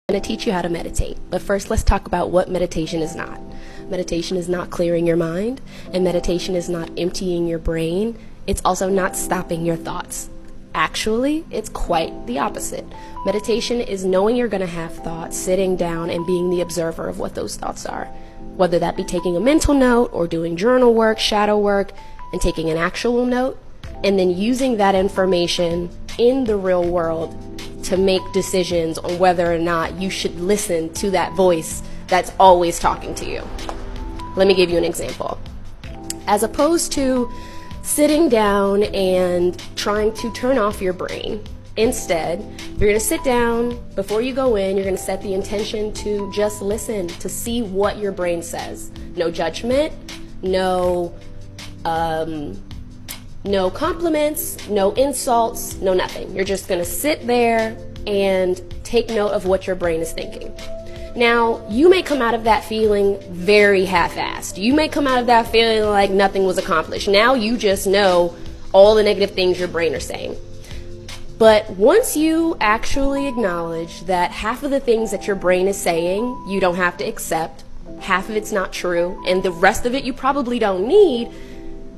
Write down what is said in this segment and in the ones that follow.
I'm going to teach you how to meditate, but first let's talk about what meditation is not. Meditation is not clearing your mind, and meditation is not emptying your brain. It's also not stopping your thoughts. Actually, it's quite the opposite. Meditation is knowing you're going to have thoughts, sitting down and being the observer of what those thoughts are. Whether that be taking a mental note or doing journal work, shadow work, and taking an actual note, and then using that information in the real world to make decisions on whether or not you should listen to that voice that's always talking to you. Let me give you an example. As opposed to sitting down and trying to turn off your brain, instead, you're going to sit down. Before you go in, you're going to set the intention to just listen, to see what your brain says. No judgment, no compliments, no insults, no nothing. You're just going to sit there and take note of what your brain is thinking. Now, you may come out of that feeling very half-assed. You may come out of that feeling like nothing was accomplished. Now you just know all the negative things your brain are saying. But once you actually acknowledge that half of the things that your brain is saying you don't have to accept, half of it's not true, and the rest of it you probably don't need,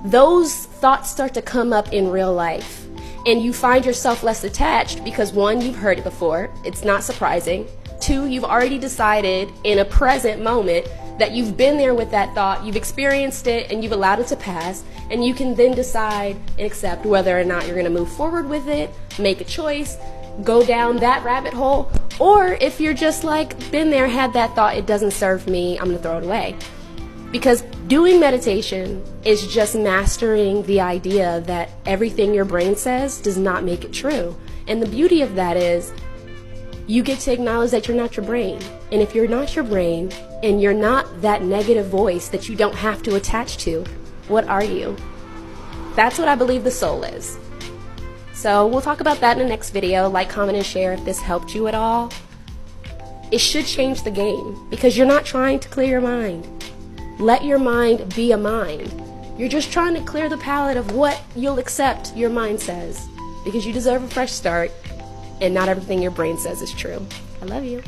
those thoughts start to come up in real life. And you find yourself less attached because, one, you've heard it before. It's not surprising. Two, you've already decided in a present moment that you've been there with that thought, you've experienced it, and you've allowed it to pass, and you can then decide and accept whether or not you're going to move forward with it, make a choice, go down that rabbit hole, or if you're just like, been there, had that thought, it doesn't serve me, I'm going to throw it away. Because doing meditation is just mastering the idea that everything your brain says does not make it true. And the beauty of that is you get to acknowledge that you're not your brain. And if you're not your brain and you're not that negative voice that you don't have to attach to, what are you? That's what I believe the soul is. So we'll talk about that in the next video. Like, comment, and share if this helped you at all. It should change the game because you're not trying to clear your mind. Let your mind be a mind. You're just trying to clear the palette of what you'll accept your mind says, because you deserve a fresh start and not everything your brain says is true. I love you.